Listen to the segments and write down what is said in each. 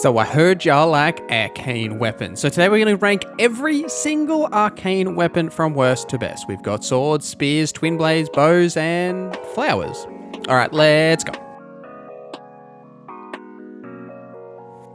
So I heard y'all like arcane weapons. So today we're going to rank every single arcane weapon from worst to best. We've got swords, spears, twin blades, bows, and flowers. All right, let's go.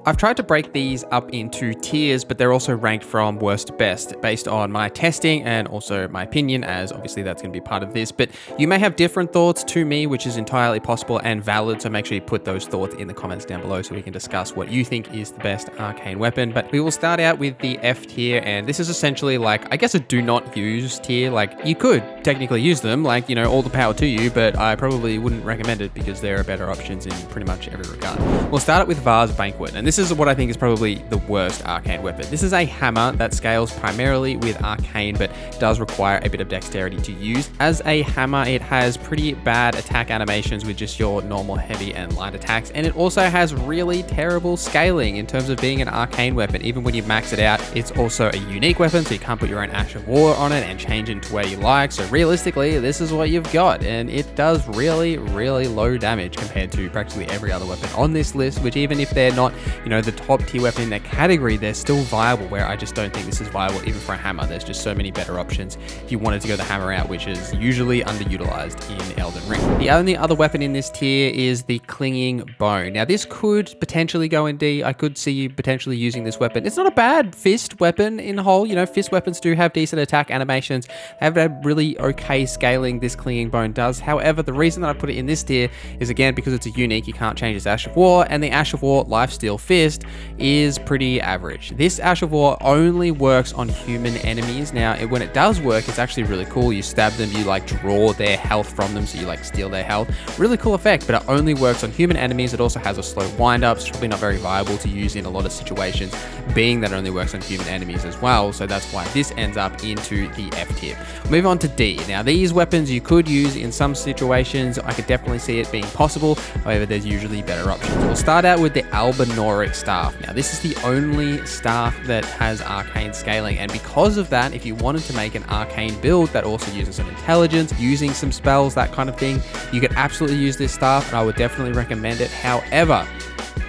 I've tried to break these up into tiers, but they're also ranked from worst to best based on my testing and also my opinion, as obviously that's going to be part of this. But you may have different thoughts to me, which is entirely possible and valid. So make sure you put those thoughts in the comments down below so we can discuss what you think is the best arcane weapon. But we will start out with the F tier, and this is essentially like, I guess, a do not use tier. Like, you could technically use them, like, you know, all the power to you, but I probably wouldn't recommend it because there are better options in pretty much every regard. We'll start it with Vase Banquet, and this is what I think is probably the worst arcane weapon. This is a hammer that scales primarily with arcane, but does require a bit of dexterity to use. As a hammer, it has pretty bad attack animations with just your normal heavy and light attacks, and it also has really terrible scaling in terms of being an arcane weapon. Even when you max it out, it's also a unique weapon, so you can't put your own Ash of War on it and change it into where you like. So realistically, this is what you've got, and it does really, really low damage compared to practically every other weapon on this list, which even if they're not, you know, the top tier weapon in their category, they're still viable, where I just don't think this is viable even for a hammer. There's just so many better options if you wanted to go the hammer out, which is usually underutilized in Elden Ring. The only other weapon in this tier is the Clinging Bone. Now this could potentially go in D. I could see you potentially using this weapon. It's not a bad fist weapon in whole. You know, fist weapons do have decent attack animations, have a really okay scaling. This Clinging Bone does. However, the reason that I put it in this tier is, again, because it's a unique. You can't change its Ash of War, and the Ash of War Lifesteal Fist is pretty average. This Ash of War only works on human enemies. Now, when it does work, it's actually really cool. You stab them, you like draw their health from them, so you like steal their health. Really cool effect, but it only works on human enemies. It also has a slow wind up. It's probably not very viable to use in a lot of situations, being that it only works on human enemies as well. So that's why this ends up into the F tier. Move on to D. Now, these weapons you could use in some situations. I could definitely see it being possible. However, there's usually better options. We'll start out with the Albinoric Staff. Now, this is the only staff that has arcane scaling, and because of that, if you wanted to make an arcane build that also uses some intelligence, using some spells, that kind of thing, you could absolutely use this staff, and I would definitely recommend it. However,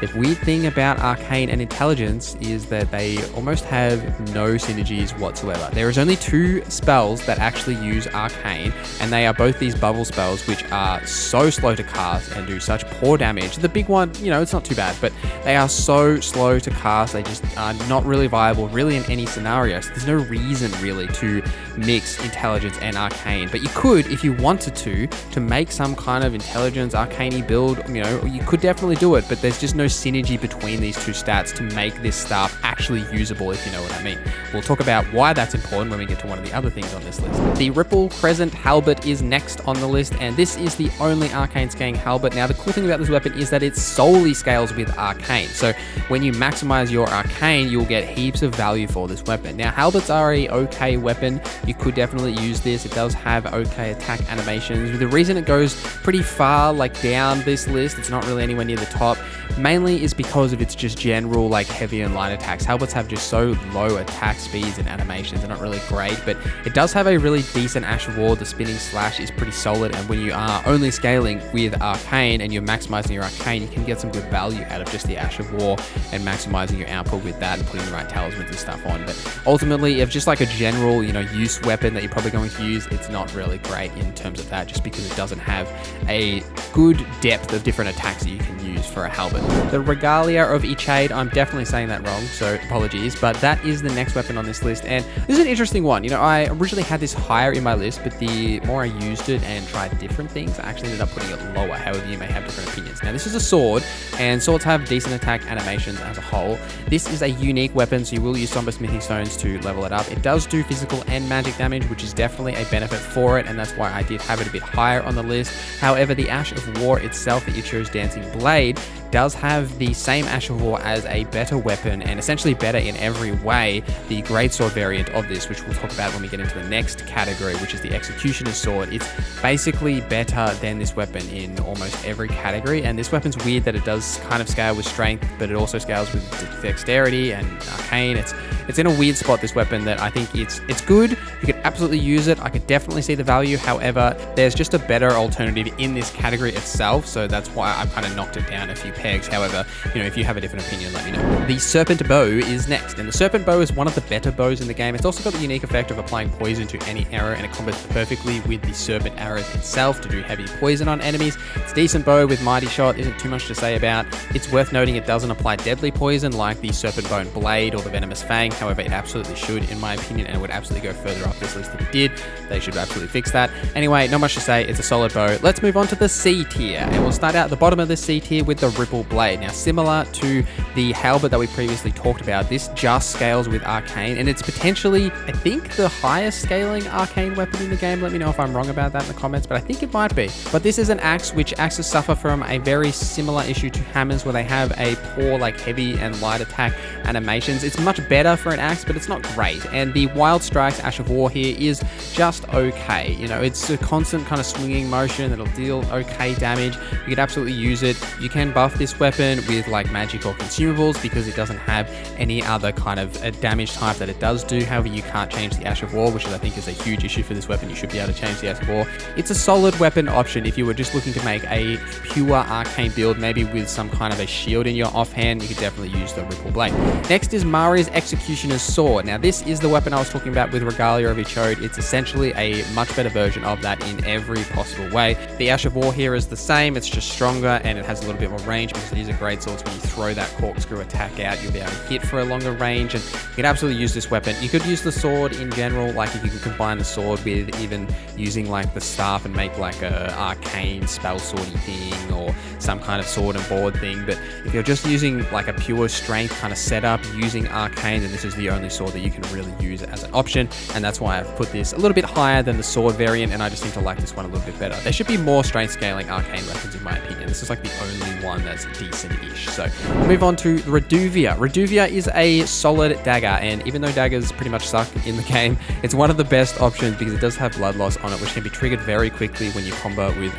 the weird thing about arcane and intelligence is that they almost have no synergies whatsoever. There is only two spells that actually use arcane, and they are both these bubble spells, which are so slow to cast and do such poor damage. The big one, you know, it's not too bad, but they are so slow to cast. They just are not really viable really in any scenario. So there's no reason really to mix intelligence and arcane, but you could, if you wanted to make some kind of intelligence arcane build. You know, you could definitely do it, but there's just no synergy between these two stats to make this staff actually usable, if you know what I mean. We'll talk about why that's important when we get to one of the other things on this list. The Ripple Crescent Halberd is next on the list, and this is the only arcane scaling halberd. Now, the cool thing about this weapon is that it solely scales with arcane. So when you maximize your arcane, you'll get heaps of value for this weapon. Now, halberds are a okay weapon. You could definitely use this. It does have okay attack animations. The reason it goes pretty far like down this list, it's not really anywhere near the top, mainly is because of its just general like heavy and light attacks. Halberds have just so low attack speeds and animations. They're not really great, but it does have a really decent Ash of War. The spinning slash is pretty solid, and when you are only scaling with arcane and you're maximizing your arcane, you can get some good value out of just the Ash of War and maximizing your output with that and putting the right talismans and stuff on. But ultimately, if just like a general, you know, use weapon that you're probably going to use, it's not really great in terms of that, just because it doesn't have a good depth of different attacks that you can use for a halberd. The Regalia of Ichade, I'm definitely saying that wrong, so apologies, but that is the next weapon on this list, and this is an interesting one. You know, I originally had this higher in my list, but the more I used it and tried different things, I actually ended up putting it lower. However, you may have different opinions. Now, this is a sword, and swords have decent attack animations as a whole. This is a unique weapon, so you will use Somber Smithing Stones to level it up. It does do physical and magic damage, which is definitely a benefit for it, and that's why I did have it a bit higher on the list. However, the Ash of War itself, the Ichiro's Dancing Blade, does have the same Ash of War as a better weapon, and essentially better in every way, the Greatsword variant of this, which we'll talk about when we get into the next category, which is the Executioner's Sword. It's basically better than this weapon in almost every category, and this weapon's weird that it does kind of scale with strength, but it also scales with dexterity and arcane. It's it's in a weird spot, this weapon, that I think it's good. You could absolutely use it. I could definitely see the value. However, there's just a better alternative in this category itself, so that's why I've kind of knocked it down a few pegs. However, if you have a different opinion, let me know. The Serpent Bow is next, and the Serpent Bow is one of the better bows in the game. It's also got the unique effect of applying poison to any arrow, and it combats perfectly with the Serpent arrows itself to do heavy poison on enemies. It's a decent bow with Mighty Shot, isn't too much to say about. It's worth noting it doesn't apply deadly poison like the Serpent Bone Blade or the Venomous Fang. However, it absolutely should, in my opinion, and it would absolutely go further up this list if it did. They should absolutely fix that. Anyway, not much to say. It's a solid bow. Let's move on to the C tier, and we'll start out at the bottom of the C tier with the Ripple Blade. Now, similar to the halberd that we previously talked about, this just scales with Arcane, and it's potentially, I think, the highest scaling Arcane weapon in the game. Let me know if I'm wrong about that in the comments, but I think it might be. But this is an axe, which axes suffer from a very similar issue to hammers, where they have a poor, heavy and light attack animations. It's much better for an axe, but it's not great. And the Wild Strike's Ash of War here is just okay. It's a constant kind of swinging motion that'll deal okay damage. You could absolutely use it. You can buff this weapon with magic or consumables because it doesn't have any other kind of a damage type that it does do. However, you can't change the Ash of War, which I think is a huge issue for this weapon. You should be able to change the Ash of War. It's a solid weapon option if you were just looking to make a pure Arcane build, maybe with some kind of a shield in your offhand. You could definitely use the Ripple Blade. Next is Mari's Executioner's Sword. Now, this is the weapon I was talking about with Regalia of Ichode. It's essentially a much better version of that in every possible way. The Ash of War here is the same. It's just stronger, and it has a little bit more range because it is a great sword. So when you throw that corkscrew attack out, you'll be able to hit for a longer range, and you can absolutely use this weapon. You could use the sword in general, if you can combine the sword with even using the staff and make a arcane spell swordy thing or some kind of sword and board thing. But if you're just using a pure strength kind of setup using Arcane, then this is the only sword that you can really use as an option, and that's why I've put this a little bit higher than the sword variant, and I just seem to like this one a little bit better. There should be more strength scaling Arcane weapons in my opinion. This is the only one that's decent-ish. So we'll move on to Reduvia. Reduvia is a solid dagger, and even though daggers pretty much suck in the game, it's one of the best options because it does have blood loss on it, which can be triggered very quickly when you combo with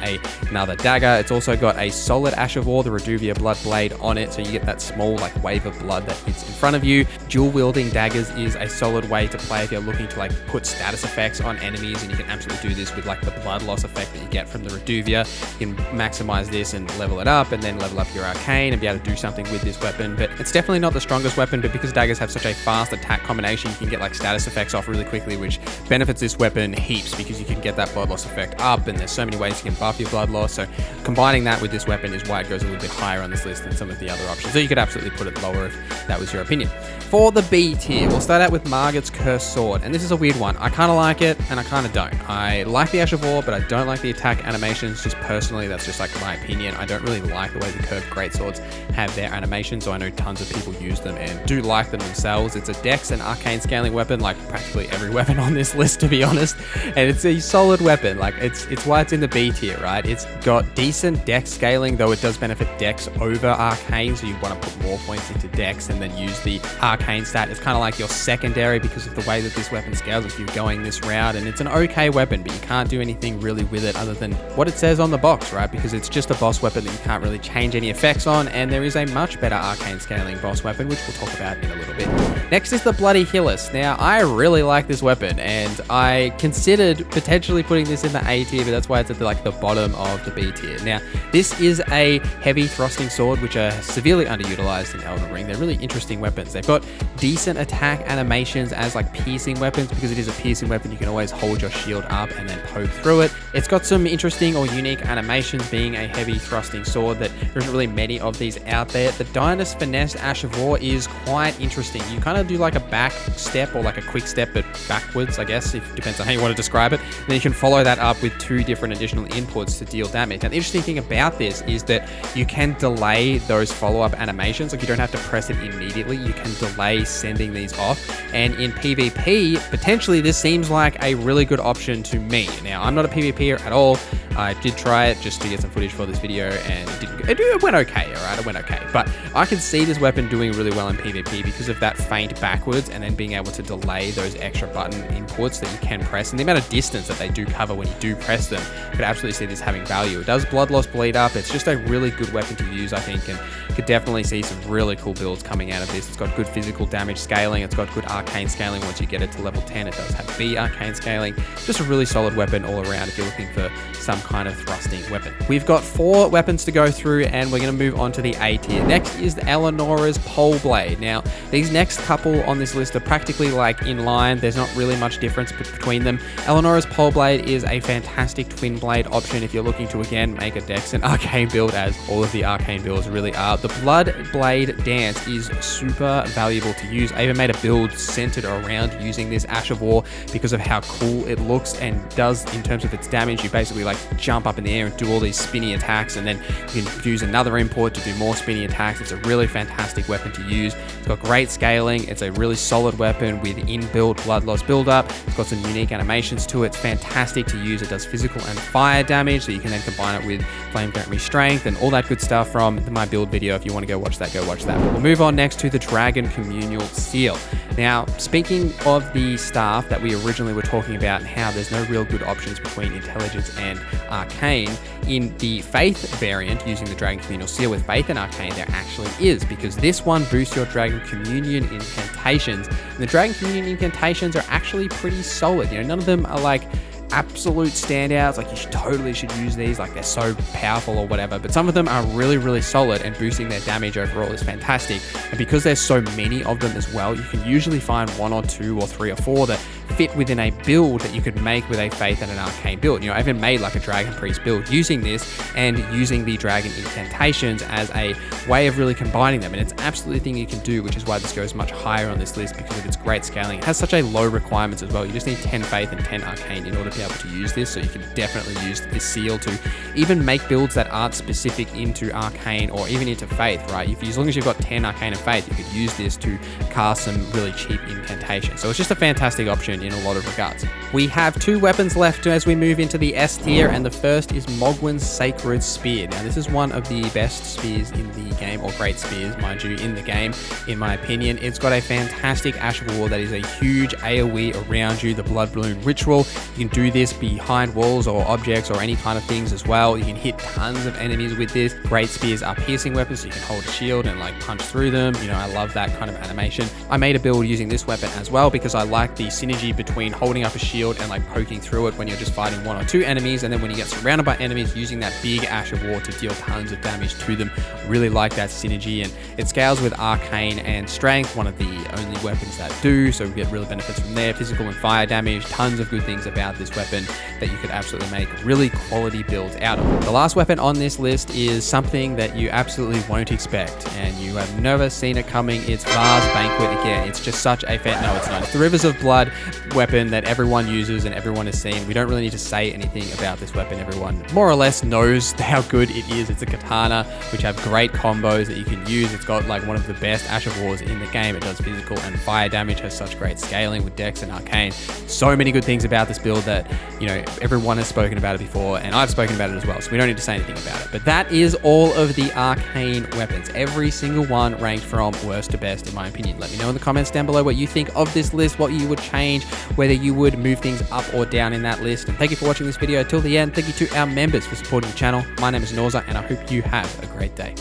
another dagger. It's also got a solid Ash of War, the Reduvia Blood Blade, on it, so you get that small wave of blood that hits in front of you. Dual wielding daggers is a solid way to play if you're looking to put status effects on enemies, and you can absolutely do this with the blood loss effect that you get from the Reduvia. You can maximize this and level it up, and then level up your Arcane and be able to do something with this weapon. But it's definitely not the strongest weapon, but because daggers have such a fast attack combination, you can get status effects off really quickly, which benefits this weapon heaps because you can get that blood loss effect up, and there's so many ways you can buff your blood loss. So combining that with this weapon is why it goes a little bit higher on this list than some of the other options. So you could absolutely put it lower if that was your opinion. For the B tier, we'll start out with Margit's Cursed Sword, and this is a weird one. I kind of like it, and I kind of don't. I like the Ash of War, but I don't like the attack animations. Just personally, that's just my opinion. I don't really like the way the curved greatswords have their animations, so I know tons of people use them and do like them themselves. It's a dex and arcane scaling weapon, like practically every weapon on this list, to be honest, and it's a solid weapon. It's why it's in the B tier, right? It's got decent dex scaling, though it does benefit dex over arcane, so you want to put more points into dex and then use the arcane stat. It's kind of like your secondary because of the way that this weapon scales if you're going this route, and it's an okay weapon, but you can't do anything really with it other than what it says on the box, right? Because it's just a boss weapon that you can't really change any effects on, and there is a much better arcane scaling boss weapon, which we'll talk about in a little bit. Next is the Bloody Hillis. Now, I really like this weapon, and I considered potentially putting this in the A tier, but that's why it's at the bottom of the B tier. Now, this is a heavy thrusting sword, which are severely underutilized in Elden Ring. They're really interesting weapons. They've got decent attack animations as piercing weapons. Because it is a piercing weapon, you can always hold your shield up and then poke through it. It's got some interesting or unique animations, being a heavy thrusting sword that there isn't really many of these out there. The Dynast Finesse Ash of War is quite interesting. You kind of do a back step or a quick step, but backwards, I guess, it depends on how you want to describe it. And then you can follow that up with 2 different additional inputs to deal damage. Now, the interesting thing about this is that you can delay those follow-up animations. You don't have to press it immediately. You can delay sending these off. And in PvP, potentially this seems like a really good option to me. Now, I'm not a PvPer at all. I did try it just to get some footage for this video, and it didn't it went okay, all right? It went okay. But I can see this weapon doing really well in PvP because of that feint backwards and then being able to delay those extra button inputs that you can press and the amount of distance that they do cover when you do press them. I could absolutely see this having value. It does blood loss bleed up. It's just a really good weapon to use, I think, and could definitely see some really cool builds coming out of this. It's got good physical damage scaling. It's got good arcane scaling. Once you get it to level 10, it does have B arcane scaling. Just a really solid weapon all around if you're looking for some kind of thrusting weapon. We've got 4 weapons to go through, and we're going to move on to the A tier. Next is Eleonora's Pole Blade. Now, these next couple on this list are practically like in line. There's not really much difference between them. Eleonora's Pole Blade is a fantastic twin blade option if you're looking to, again, make a Dex and Arcane build, as all of the Arcane builds really are. The Blood Blade Dance is super valuable to use. I even made a build centered around using this Ash of War because of how cool it looks and does in terms of its damage. You basically like jump up in the air and do all these spinny attacks, and then you can use another import to do more spinny attacks. It's a really fantastic weapon to use. It's got great scaling. It's a really solid weapon with inbuilt blood loss buildup. It's got some unique animations to it. It's fantastic to use. It does physical and fire damage, so you can then combine it with Flame Grant Me Strength and all that good stuff from my build video. If you want to go watch that, go watch that. But we'll move on next to the Dragon Communal Seal. Now, speaking of the staff that we originally were talking about and how there's no real good options between Intelligence and Arcane, in the Faith variant using the Dragon Communal Seal with Faith and Arcane, there actually is, because this one boosts your Dragon Communion incantations. And the Dragon Communion incantations are actually pretty solid. You know, none of them are like absolute standouts, like you totally should use these, like they're so powerful or whatever, but some of them are really, really solid, and boosting their damage overall is fantastic. And because there's so many of them as well, you can usually find 1 or 2 or 3 or 4 that fit within a build that you could make with a Faith and an Arcane build. You know, I even made like a Dragon Priest build using this and using the Dragon Incantations as a way of really combining them, and it's absolutely a thing you can do, which is why this goes much higher on this list because of its great scaling. It has such a low requirements as well. You just need 10 Faith and 10 Arcane in order to be able to use this, so you can definitely use this seal to even make builds that aren't specific into Arcane or even into Faith, right? As long as you've got 10 Arcane and Faith, you could use this to cast some really cheap incantations. So it's just a fantastic option in a lot of regards. We have 2 weapons left as we move into the S tier, and the first is Mogwin's Sacred Spear. Now, this is one of the best spears in the game, or great spears, mind you, in the game, in my opinion. It's got a fantastic Ash of War that is a huge AoE around you, the Blood Balloon Ritual. You can do this behind walls or objects or any kind of things as well. You can hit tons of enemies with this. Great spears are piercing weapons, so you can hold a shield and like punch through them. You know, I love that kind of animation. I made a build using this weapon as well because I like the synergy between holding up a shield and like poking through it when you're just fighting 1 or 2 enemies, and then when you get surrounded by enemies, using that big Ash of War to deal tons of damage to them. Really like that synergy, and it scales with Arcane and Strength, one of the only weapons that do, so we get real benefits from there. Physical and fire damage, tons of good things about this weapon that you could absolutely make really quality builds out of. The last weapon on this list is something that you absolutely won't expect, and you have never seen it coming. It's Vase Banquet again. It's just such a no, it's not. It's the Rivers of Blood weapon that everyone uses and everyone has seen. We don't really need to say anything about this weapon. Everyone more or less knows how good it is. It's a katana, which have great combos that you can use. It's got like one of the best Ash of Wars in the game. It does physical and fire damage, has such great scaling with Dex and Arcane. So many good things about this build that, you know, everyone has spoken about it before, and I've spoken about it as well, so we don't need to say anything about it. But that is all of the Arcane weapons. Every single one ranked from worst to best, in my opinion. Let me know in the comments down below what you think of this list, what you would change, whether you would move things up or down in that list. And thank you for watching this video till the end. Thank you to our members for supporting the channel. My name is Norza, and I hope you have a great day.